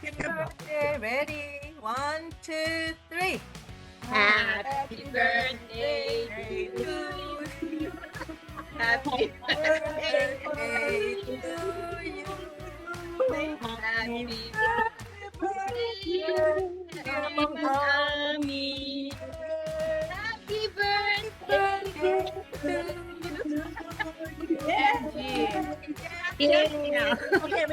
Happy birthday. Ready? 1, 2, 3. Happy birthday to Birthday you. to you. Happy birthday. Birthday to you. Happy Happy birthday, birthday, Amie. Happy Happy birthday birthday to Angie. Yeah. Okay,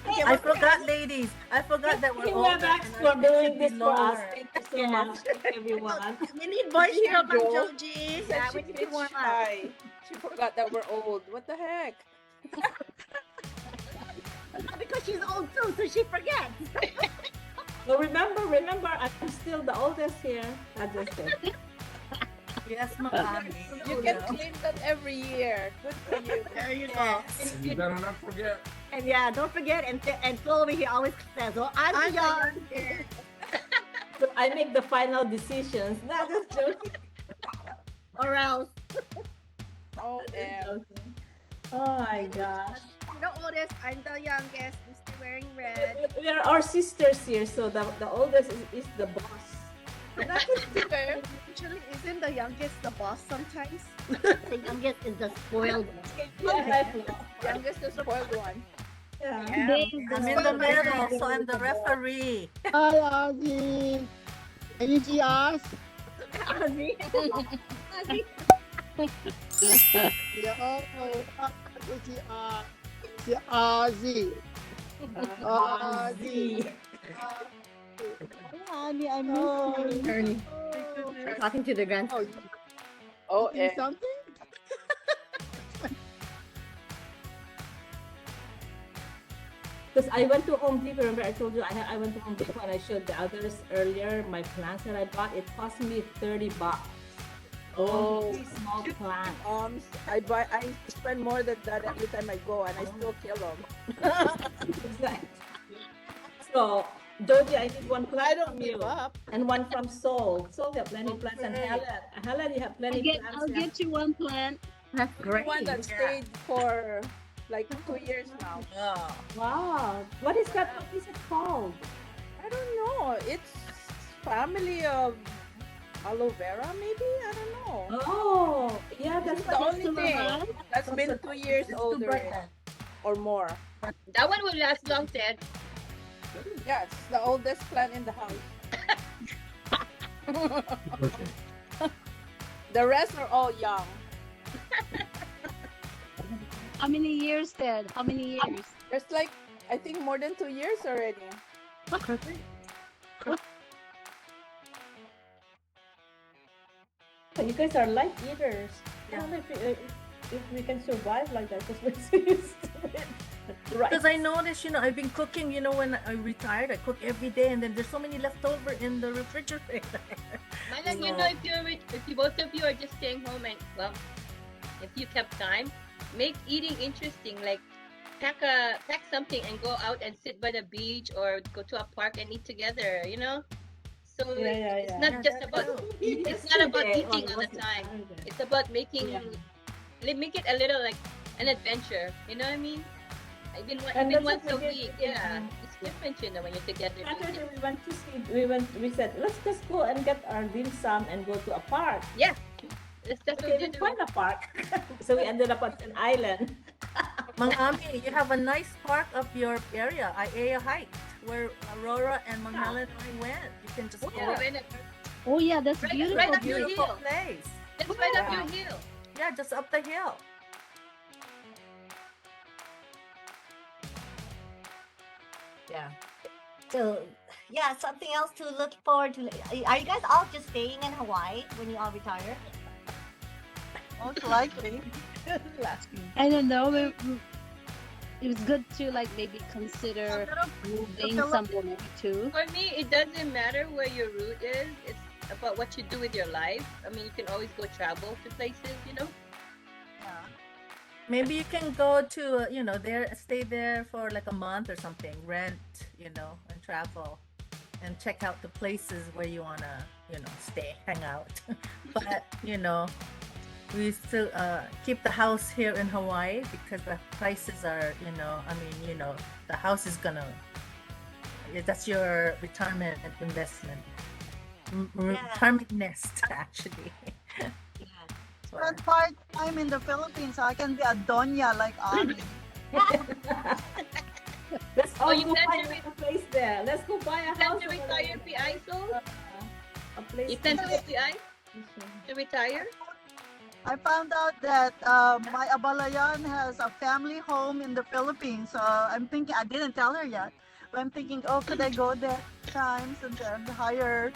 Okay, I forgot, ladies. I forgot that we're Thank you, older WebEx, and our for pitch should doing be this for us. lower. Thank you so much. Thank you, everyone. we need voice Did you hear from Ma'am Joe? Joji. She said Yeah, she we need to pitched warm up. high. She forgot that we're old. What the heck? Because she's old too, so she forgets. Well, remember, I'm still the oldest here. I just said. Yes, Mommy. You can claim that every year. Good for you. There you go. Yes. And you better not forget. And yeah, don't forget. And slowly he always says, "Well, I'm young." So I make the final decisions. Not just joking. Or else, Oh, Oh my gosh. I'm the oldest. I'm the youngest. I'm still wearing red. We are our sisters here, so the oldest is the boss. okay. Actually, isn't the youngest the boss sometimes? The youngest is the spoiled one. Yeah, Youngest the spoiled one. yeah. I'm in the middle, so I'm the referee. Hi, Ozzy. Can you see us? Ozzy. Yeah, oh, you see, see Ozzy. Ozzy. Hi, Amie, I miss you. Ernie. Talking to the grandson. Oh, you Oh, see something? Because I went to Home Depot. Remember, I told you I went to Home Depot and I showed the others earlier. My plants that I bought, it cost me $30. Oh. Three small plants. I spend more than that every time I go, and I still kill them. Exactly. So, Doji, I need one plant I don't from give you up. and one from Seoul. Seoul, you have plenty plants, and Okay. Helen, you have plenty plants. I'll yeah. get you one plant. That's great. One that stayed for like 2 years now. Oh. Wow, what is that? What is it called? I don't know. It's family of aloe vera, maybe. I don't know. Oh, yeah, This that's is the what only thing that's been 2 years It's older Button. or more. That one will last long, Ted. Yes, the oldest plant in the house. The rest are all young. How many years, Ted? How many years? There's like, I think, more than 2 years already. You guys are light eaters. I Yeah. don't know if we can survive like that because we're so used to it. Right. Because I noticed, I've been cooking, when I retired, I cook every day, and then there's so many leftover in the refrigerator. Malan, So- if you both of you are just staying home and if you kept time, make eating interesting. Like pack something and go out and sit by the beach or go to a park and eat together. So Yeah. it's not Yeah, just that's about true. it's not about Yesterday, eating or all the was it time. Saturday? It's about making Yeah. make it a little like an adventure. You know what I mean? Even And even that's once a what we week, did, yeah. It's different, when you're together. Saturday we went to see. We said let's just go and get our dim sum and go to a park. That's what Okay, you we do. find a park, so we ended up at an island. Mang Amie, you have a nice part of your area. I hiked where Aurora and Mang Helen and I went. You can just go. Oh yeah, that's It's beautiful. a Right up your beautiful hill. place. That's right up your hill. Yeah, just up the hill. Yeah. So, yeah, something else to look forward to. Are you guys all just staying in Hawaii when you all retire? Most likely. I don't know. It was good to maybe consider moving somewhere too. For me, it doesn't matter where your route is. It's about what you do with your life. I mean, you can always go travel to places. Maybe you can go to, stay there for like a month or something, rent, and travel and check out the places where you want to, stay, hang out. But, we still keep the house here in Hawaii because the prices are, the house is gonna That's your retirement investment. Yeah. Retirement nest, actually. Yeah. For- Spend part-time in the Philippines so I can be a doña like Amie. Let's all you go plan buy to a place there. Let's go buy a Plan house. to over retire, there. PI, so? A place. You plan to go PI? To retire? I found out that my abalayan has a family home in the Philippines. So I'm thinking, I didn't tell her yet, but I'm thinking, oh, could I go there times and then hire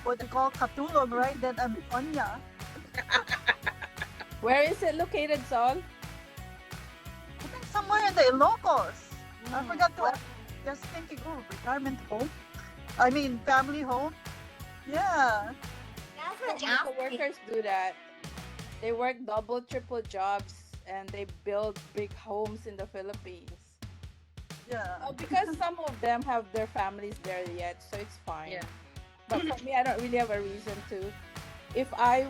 what they call katulong, right? Then I'm doña. Where is it located, Sol? I think somewhere in the Ilocos. I forgot to ask. Just thinking, oh, retirement home? I mean, family home? Yeah. Jasmine Some asked me. workers do that. They work double, triple jobs, and they build big homes in the Philippines. Yeah. Because some of them have their families there yet, so it's fine. Yeah. But for me, I don't really have a reason to. If I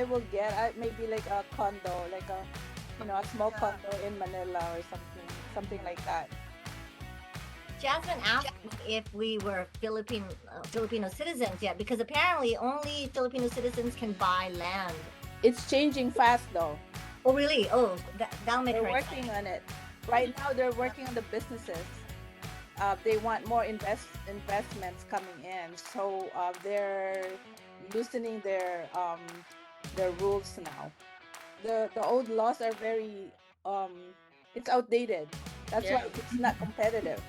will get maybe like a condo, like a a small Yeah. condo in Manila or something like that. Jasmine asked me if we were Filipino citizens yet, because apparently only Filipino citizens can buy land. It's changing fast though. Oh, really? Oh, that'll make They're her working on it. Right now, they're working on the businesses. They want more investments coming in, so they're loosening their rules now. The old laws are very it's outdated. That's why it's not competitive.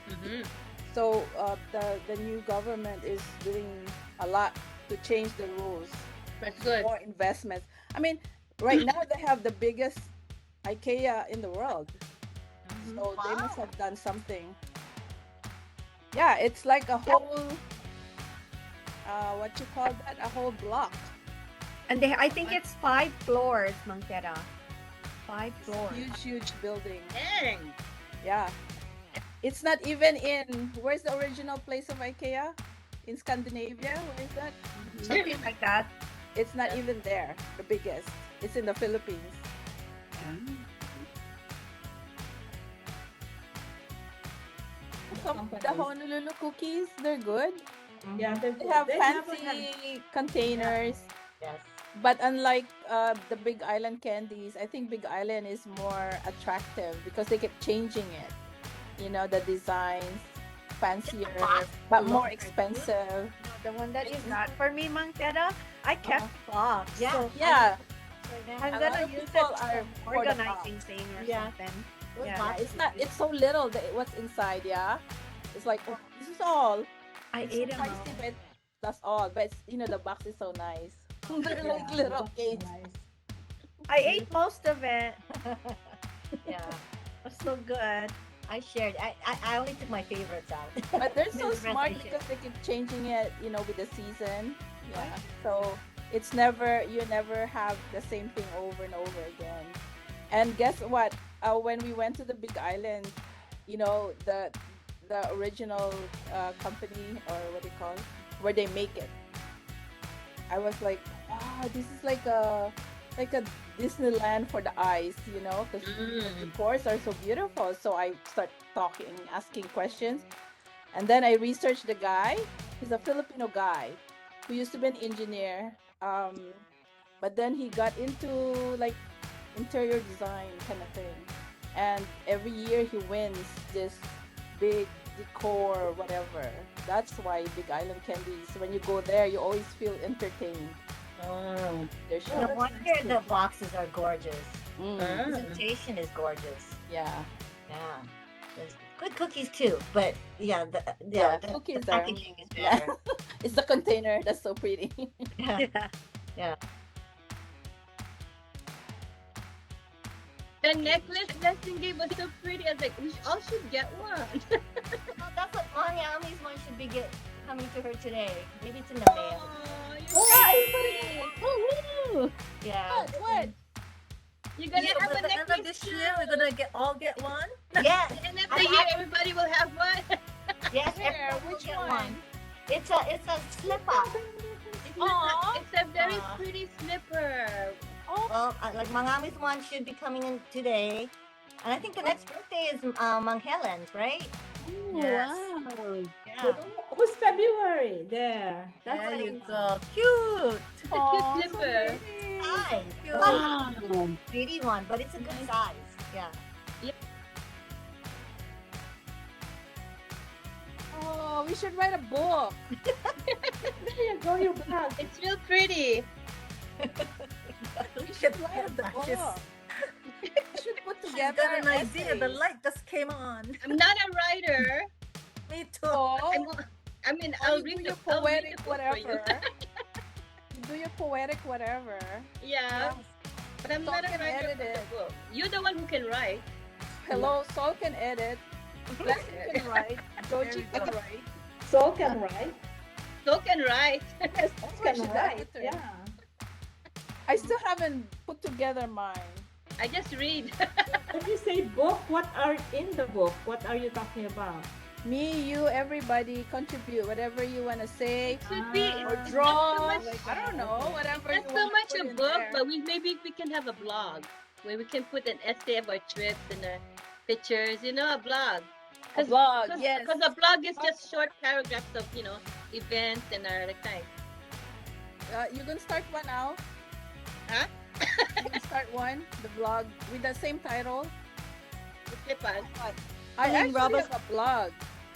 Mm-hmm. So the new government is doing a lot to change the rules. That's good. More investments. I mean, right now they have the biggest IKEA in the world. So they must have done something. Yeah, it's like a whole what you call that? A whole block. And I think it's 5 floors, Mang Tera. 5 floors. Huge building. Dang. Yeah. It's not even in where's the original place of IKEA? In Scandinavia? Where is that? Something like that. It's not even there, the biggest. It's in the Philippines. The Honolulu cookies, they're good. Yeah, They have they fancy containers. Yes. But unlike the Big Island candies, I think Big Island is more attractive because they keep changing it. The designs, fancier, but more expensive. The one that is not for me, Mang Tera, I kept the box. Yeah. So Yeah, I'm A lot gonna of use it people for are for the organizing box. thing or Yeah. something. Those Yeah. boxes it's not. It's so little that what's inside. Yeah, it's like oh, this is all. I It's ate so them pricey, all. but that's all. But the box is so nice. They're like Yeah, little that's cakes. nice. I ate most of it. Yeah. It was so good. I shared. I only took my favorites out. But they're so The rest smart I shared. because they keep changing it. With the season. Yeah. So it's never you never have the same thing over and over again. And guess what? When we went to the Big Island, the original company or what do you call it, where they make it. I was like, wow, this is like a Disneyland for the eyes, because the decors are so beautiful. So I start talking, asking questions, and then I researched the guy. He's a Filipino guy who used to be an engineer, but then he got into like interior design kind of thing, and every year he wins this big decor or whatever. That's why Big Island Candies, when you go there, you always feel entertained. They're No sure. wonder the boxes are gorgeous. Mm, The presentation is gorgeous. yeah. Yeah. There's good cookies too, but yeah, the Cookies the are. packaging is Yeah. better. It's the container that's so pretty. Yeah. Yeah. The necklace Leslie gave was so pretty. I was like, we all should get one. Well, that's what Amie's one should be coming to her today. Maybe it's in the mail. Oh, you're Oh, Yeah. what? You're gonna Yeah, have but a the end of necklace this year, we're gonna all get one. Yes. At the end of the year, everybody will have one. Yes. Where? everyone will Which get one? It's a Slippah. It's a very Aw. pretty slipper. Well, like Mangami's one should be coming in today, and I think the next birthday is Mang Helen's, right? Yes. Yeah. Who's February? There. That's There you nice. go. Cute. It's a cute Aw, so slipper. pretty. Size. Cute. Wow. Pretty one, but it's a good size. Yeah. Oh, we should write a book. There you go, your blog. It's real pretty. We should write a Yeah, book. she's- We should put She's together got an idea. The essays. light just came on. I'm not a writer. Me too. Oh, I mean, oh, I'll you read do the your I'll read poetic the book for you. whatever. You do your poetic whatever. Yeah, but I'm Sol not a can writer edit for the it. book. You're the one who can write. Hello, Sol can edit. Blessing can write. Joji There can we go. write. So can write. So can write. Yes, Can she's the write. editor. Yeah. I still haven't put together mine. I just read. When you say book, what are in the book? What are you talking about? Me, you, everybody contribute whatever you want to say Should be. or It's draw. not so much, I don't know, whatever you not so want much to a put in book, there. but maybe we can have a blog where we can put an essay of our trips and our pictures. You know, a blog. A blog, yes. Because a blog is just short paragraphs of events and our kind. You gonna start one now? Huh? You gonna start one, the blog with the same title. The Slippahs. I mean, actually Robert- have a blog,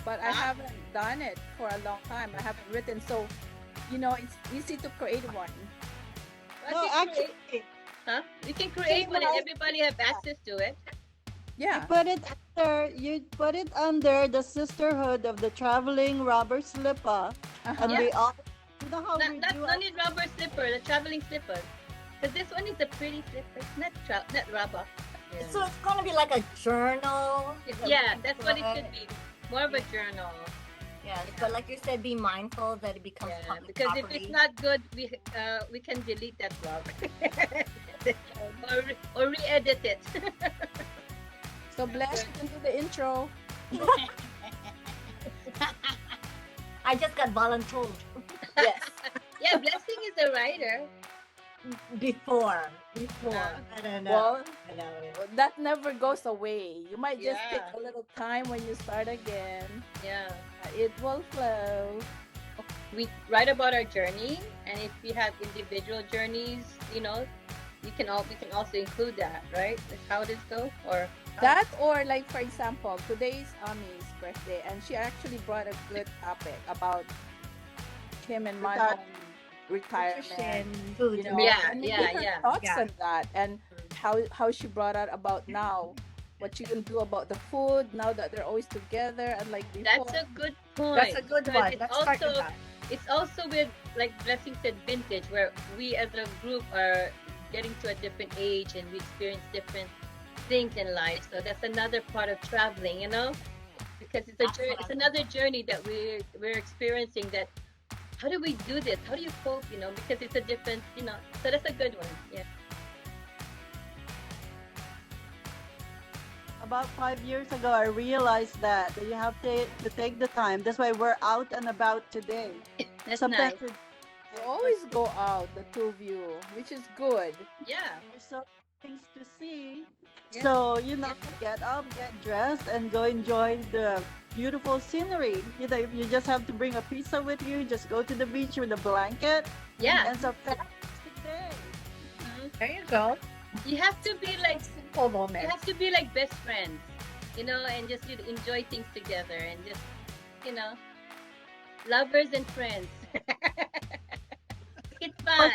but I Ah. haven't done it for a long time. I haven't written, so it's easy to create one. No, We can create- actually, Huh? We can create one and Right. everybody have access to it. Yeah. you put it under the Sisterhood of the Traveling Robber Slippah, and Uh-huh. we all. You know how we Not do. only rubber slipper, the traveling slipper. Because this one is a pretty slipper. It's not rubber. So it's gonna be like a journal. Yeah, that's what it should be. More of a journal. Yeah, but like you said, be mindful that it becomes Yeah, public because property. if it's not good, we can delete that blog or re-edit it. So Bless, you can do the intro. I just got voluntold Yes. Yeah, Blessing is a writer. before. I don't know. Well, I know. that never goes away. You might just take Yeah. a little time when you start again. Yeah. It will flow. We write about our journey, and if we have individual journeys, we can also include that, right? That's how this go, or That or like for example, today's Amie's birthday, and she actually brought a good topic about him and Manon retirement. Food. Yeah, and we yeah, get her yeah. thoughts Yeah. on that, and how she brought out about now what you can do about the food now that they're always together, and like before. that's a good point. That's a good Because one. Let's start with that. It's also with, like Blessing said, vintage, where we as a group are getting to a different age and we experience different things in life. So that's another part of traveling, because it's a journey, it's another journey that we're experiencing. That how do we do this? How do you cope? Because it's a different, So that's a good one. Yeah. About 5 years ago, I realized that you have to take the time. That's why we're out and about today. That's Sometimes nice. You always go out, the two of you, which is good. Yeah. there's so things to see. Yeah. So, get up, get dressed, and go enjoy the beautiful scenery. You just have to bring a pizza with you, just go to the beach with a blanket. Yeah. And it's a fantastic day. There you go. You have to be like Simple moment. You have to be like best friends, and just enjoy things together and just, lovers and friends. It's fun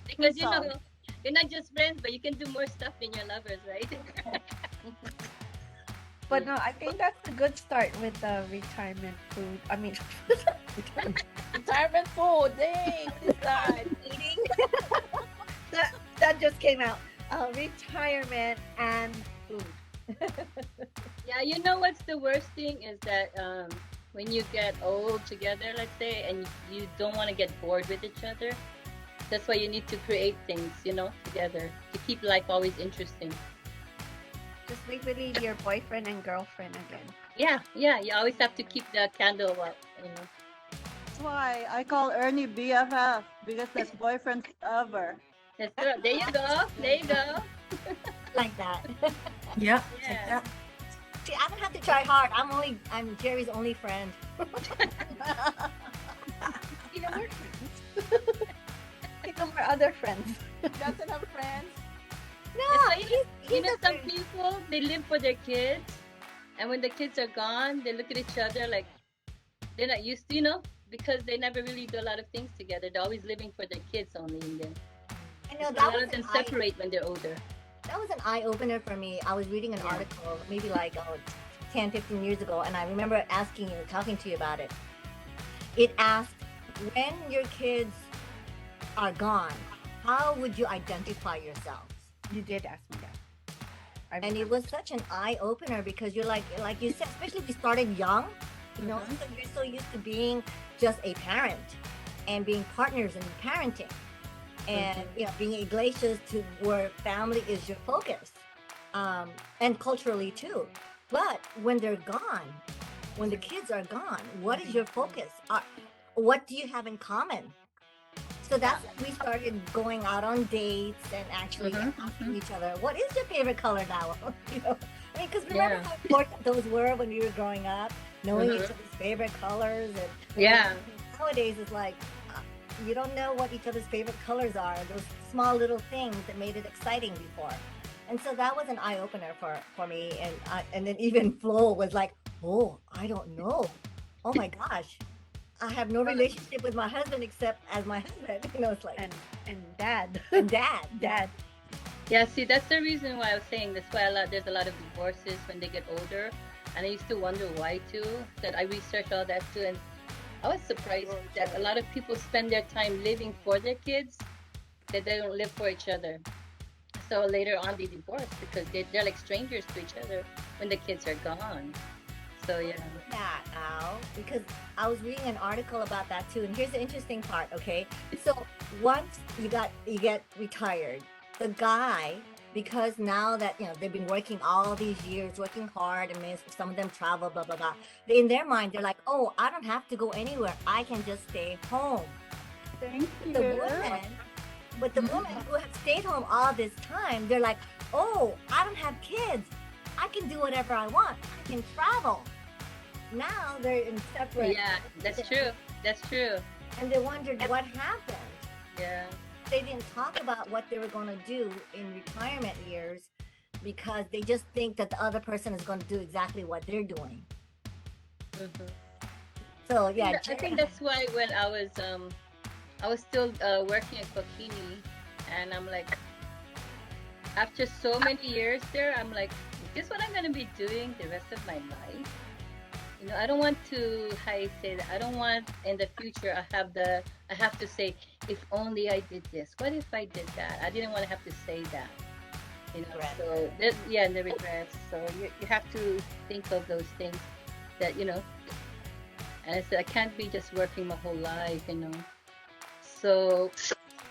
because you're not just friends, but you can do more stuff than your lovers, right? But no, I think that's a good start with the retirement food. I mean, Retirement food, dang, what is that? eating. that just came out. Retirement and food. Yeah, what's the worst thing is that when you get old together, let's say, and you don't want to get bored with each other, that's why you need to create things, together to keep life always interesting. Just make believe your boyfriend and girlfriend again. Yeah, you always have to keep the candle up, That's why I call Ernie BFF, because that's boyfriend forever. That's good. There you go. There you go. Like that. Yeah. Yeah. See, I don't have to try hard. I'm Jerry's only friend. You know, we're friends. You know, we're other friends. Doesn't have friends. No, So, he's a some friend. people, they live for their kids, and when the kids are gone, they look at each other like they're not used to, because they never really do a lot of things together. They're always living for their kids only, and then I know a lot of them separate when they're older. that was an eye opener for me. I was reading an article maybe like 10, 15 years ago, and I remember asking you, talking to you about it. It asked, when your kids are gone, how would you identify yourselves? You did ask me that. And it was such an eye opener because you're like you said, especially if you started young, you know, so you're so used to being just a parent and being partners in parenting, and being Iglesias to where family is your focus, and culturally too. But when they're gone, when the kids are gone, what is your focus? What do you have in common? So that's when we started going out on dates and actually asking each other, what is your favorite color now? I mean, because remember how important those were when we were growing up, knowing each other's favorite colors. And nowadays it's like, you don't know what each other's favorite colors are, those small little things that made it exciting before. And so that was an eye opener for me. And then even Flo was like, oh, I don't know. Oh my gosh. I have no relationship with my husband except as my husband. It's like and dad. And dad. Yeah, see, that's the reason why I was saying that's why there's a lot of divorces when they get older, and I used to wonder why too. That I researched all that too, and I was surprised that a lot of people spend their time living for their kids, that they don't live for each other. So later on, they divorce because they're like strangers to each other when the kids are gone. So yeah. That now, because I was reading an article about that too, and here's the interesting part. Okay, so once you get retired, the guy, because now that they've been working all these years, working hard, and some of them travel, blah blah blah. In their mind, they're like, oh, I don't have to go anywhere. I can just stay home. Thank you. But the women who have stayed home all this time, they're like, oh, I don't have kids. I can do whatever I want. I can travel. Now they're in separate. Yeah, that's true. That's true. And they wondered what happened. Yeah. They didn't talk about what they were going to do in retirement years because they just think that the other person is going to do exactly what they're doing. So yeah, I think that's why when I was still working at Kalihi, and I'm like, after so many years there, I'm like, is this what I'm gonna be doing the rest of my life? I don't want to, how you say that, I don't want in the future I have to say, if only I did this, what if I did that? I didn't want to have to say that. So the regrets. So you have to think of those things that, and I said, I can't be just working my whole life, So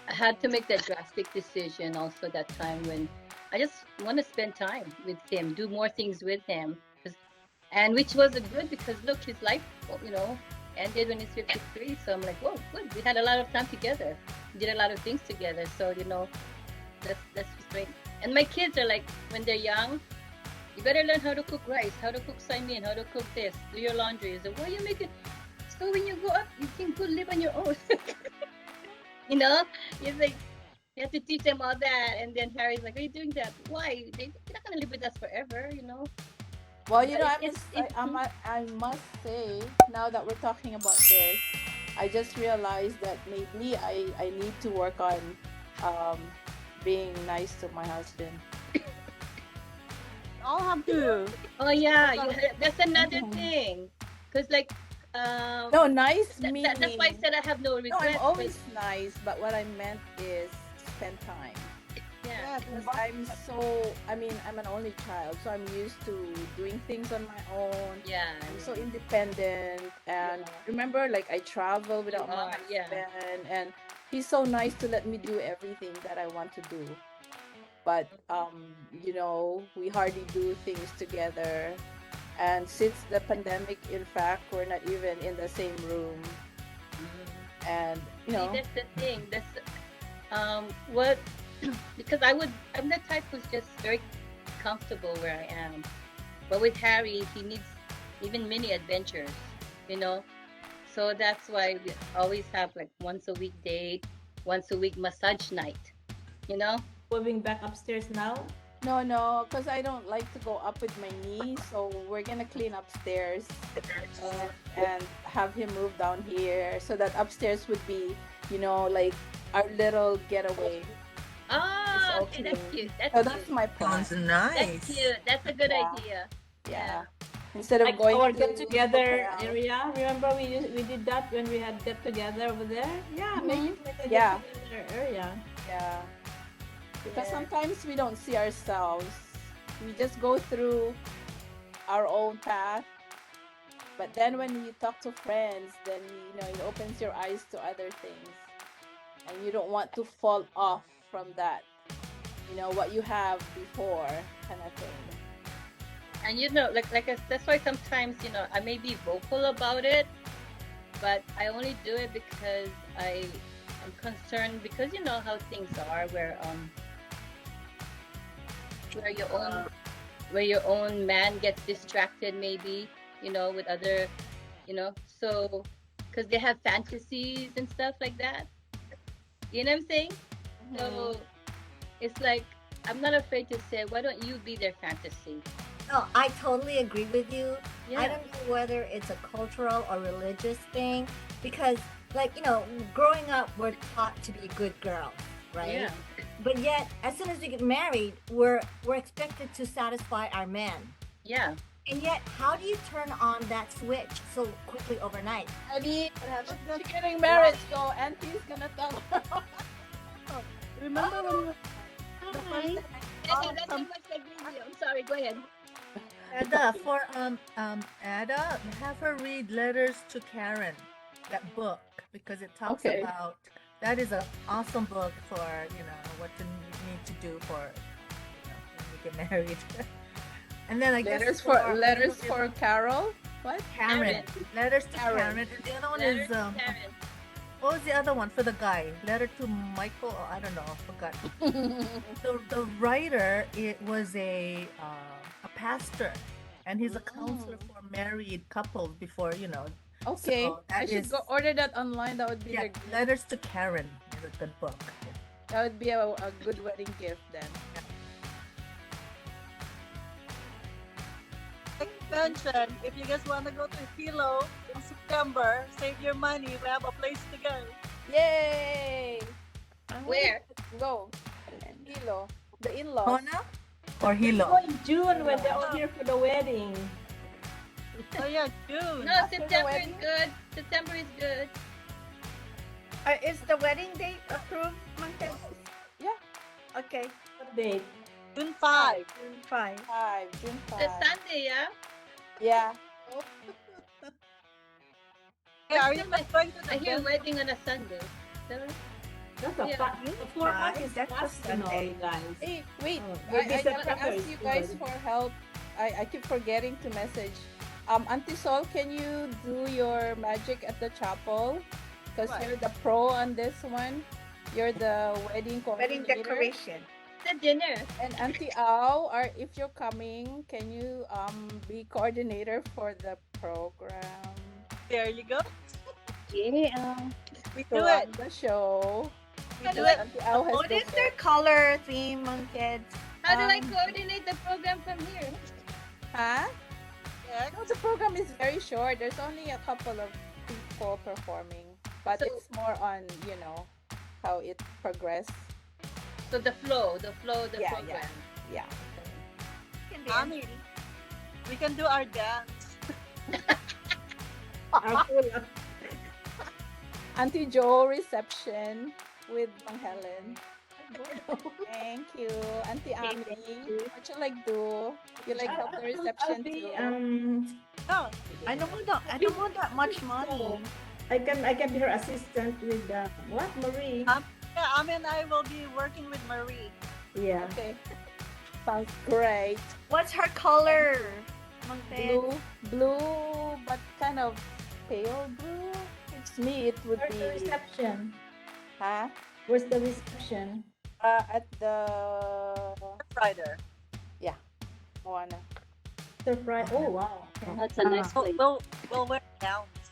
I had to make that drastic decision also that time when I just want to spend time with him, do more things with him. And which was good because look, his life, ended when he's 53. So I'm like, whoa, good. We had a lot of time together. We did a lot of things together. So, that's great. And my kids are like, when they're young, you better learn how to cook rice, how to cook saimin, how to cook this, do your laundry. So why you make it? So when you grow up, you can go live on your own. It's like, you have to teach them all that. And then Harry's like, are you doing that? Why? They're not going to live with us forever, Well, I must say, now that we're talking about this, I just realized that maybe I need to work on being nice to my husband. All have to. Oh yeah, that's another thing. Because like, no, nice meaning. That's why I said I have no regrets. No, I'm always nice, but what I meant is spend time. Yeah, because I'm an only child, so I'm used to doing things on my own. Yeah, I'm so independent, and remember, like I travel without my husband, and he's so nice to let me do everything that I want to do. But we hardly do things together, and since the pandemic, in fact, we're not even in the same room. And See, that's the thing. That's what. Because I'm the type who's just very comfortable where I am. But with Harry, he needs even mini adventures. you know. So that's why we always have like once a week date, once a week massage night, you know. Moving back upstairs now. No, because I don't like to go up with my niece, so we're gonna clean upstairs and have him move down here so that upstairs would be, like our little getaway. Oh, okay, Okay. that's cute. That's So cute. that's my plan. Sounds That's nice. cute. That's a good Yeah. idea. Yeah. Instead of Like going our to get together hotel. area. Remember we did that when we had get together over there? Yeah, make it like a Yeah. get together area. Yeah. Because sometimes we don't see ourselves. We just go through our own path. But then when you talk to friends, then it opens your eyes to other things. And you don't want to fall off from that. What you have before kind of thing. And that's why sometimes I may be vocal about it, but I only do it because I am concerned because you know how things are where your own man gets distracted maybe with other so because they have fantasies and stuff like that, you know what I'm saying? So it's like I'm not afraid to say, why don't you be their fantasy? No, I totally agree with you. Yeah. I don't know whether it's a cultural or religious thing because, growing up, we're taught to be good girls, right? Yeah. But yet, as soon as we get married, we're expected to satisfy our man. Yeah. And yet, how do you turn on that switch so quickly overnight? She's getting married, so Auntie's gonna tell her. Remember when we That's so much like video. I'm sorry, go ahead. Ada, for Ada, have her read Letters to Karen, that book, because it talks Okay. about that is an awesome book for what you need to do for when you get married. And then I Letters guess letters for Carol. What? Karen. Letters to Karen. Karen. And the other one Letters is to Karen. what was the other one for the guy? Letter to Michael. Oh, I don't know. I forgot. The writer, it was a pastor, and he's a counselor for married couples before Okay. So that I should is- go order that online. That would be Yeah, Letters to Karen is a good book. that would be a good wedding gift then. mentioned, if you guys want to go to Hilo in September, save your money. We have a place to go. Yay! Where? Go. Hilo. The in-laws. Kona or Hilo? Oh, in June when they're all here for the wedding. Oh yeah, June. No, After the September is wedding? good. September is good. Is the wedding date approved, Monkey? Yeah. Okay, What date? June 5. June 5. June 5. The Sunday, yeah? Yeah. Hey, are you guys going to I the hear Bel- wedding on a Sunday. So, That's a Yeah. fun. The 4 months is That's a fast, you know, Sunday. you guys. Hey, wait. Oh, I maybe gotta September ask is you guys good. for help. I keep forgetting to message. Auntie Sol, can you do your magic at the chapel? Because What? you're the pro on this one. You're the wedding Wedding coordinator. decoration. the dinner. And Auntie Au, if you're coming, can you be coordinator for the program? There you go. Yeah. We So do it. on the show. We do it. Auntie Au has What the is their color theme, kids? How do I Um, coordinate the program from here? Huh? Yeah. No, the program is very short. There's only a couple of people performing, but So- it's more on how it progressed. So the flow, the Yeah, program. Yeah. Amie, we can do our dance. Our full- Auntie Joe reception with Mang Helen. Thank you, Auntie Amie. What you like do? You like help the reception I'll be, too? No, I don't want that much money. I can be her assistant with what Marie. yeah, Amie and I will be working with Marie. Yeah. Okay. Sounds great. What's her color? Monkey? Blue, but kind of pale blue. It's me. It would Where's the be. reception? Huh? Where's the reception? At the Friday. Moana. Surprise! Oh wow. Okay. That's a nice place. We'll wear gowns.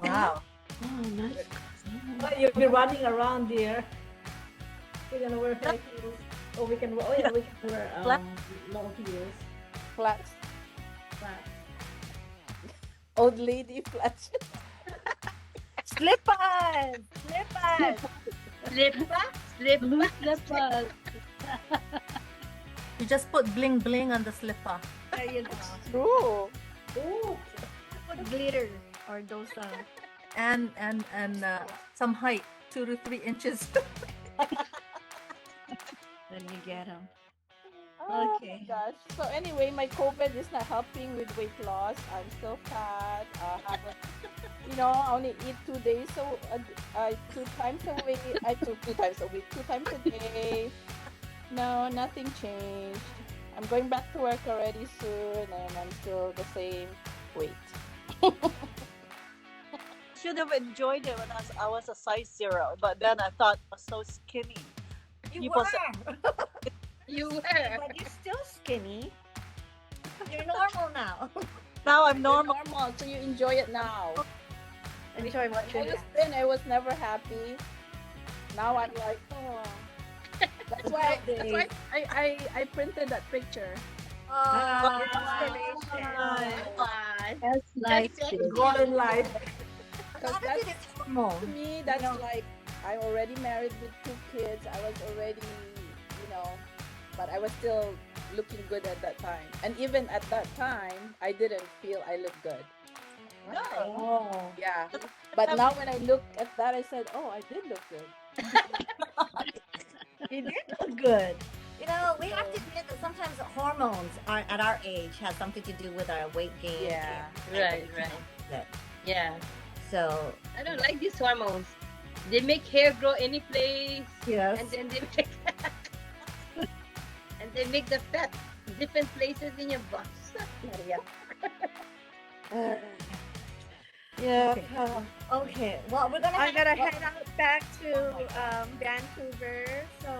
Wow. Oh, nice. But you'll be running around, dear. We're gonna wear high heels. Oh, we can. Oh yeah, we can wear Flat. long heels. Flats. Flats. Old lady flats. Slippers, slippers. Slippah, Slippah. Blue slippers. You just put bling bling on the slipper. There you go. True. Ooh. Put glitter or those. And some height, 2 to 3 inches. Then you get them. Oh Okay. my gosh. So anyway, my COVID is not helping with weight loss. I'm still fat. Haven't, only eat 2 days. So 2 times a week. I took 2 times a week, 2 times a day. No, nothing changed. I'm going back to work already soon, and I'm still the same weight. Should have enjoyed it when I was a size 0, but then I thought I was so skinny. You People were. You were. But you're still skinny. You're normal now. Now I'm You're normal. normal, so you enjoy it now. Enjoy what I you was thin. I was never happy. Now I'm like, oh. That's why I printed that picture. Oh, That's nice. That's Sis. Go in life. Because That's that's, to hormone. me, that's know. like, I'm already married with 2 kids. I was already, but I was still looking good at that time. And even at that time, I didn't feel I looked good. Oh. Yeah. But now when I look at that, I said, oh, I did look good. You did look good. We have to admit that sometimes hormones are at our age have something to do with our weight gain. Yeah. Right. Yeah. So I don't like these hormones. They make hair grow any place, yes. and then they make and they make the fat different places in your butt. Yeah. Okay. Well, we're gonna. I'm gonna head out back to Vancouver. So,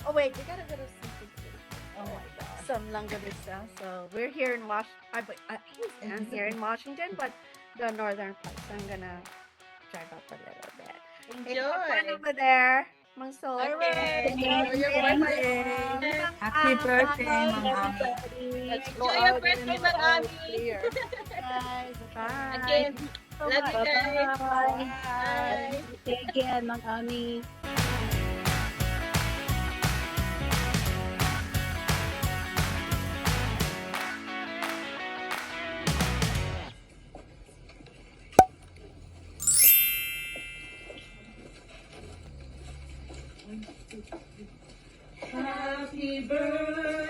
oh wait, we gotta go to Oh my gosh. some Langabista. So we're here in I'm here in Washington, but the northern part. So I'm gonna drive up a little bit. Hey, have fun Enjoy. over there, Mang Sol. Okay. Enjoy your birthday. Happy birthday, Mama. Let's go Enjoy your out birthday, in Mang the Amie. clear. Guys. Bye. Again, love you guys. Bye. Bye. Take care, Mang Amie. Happy birthday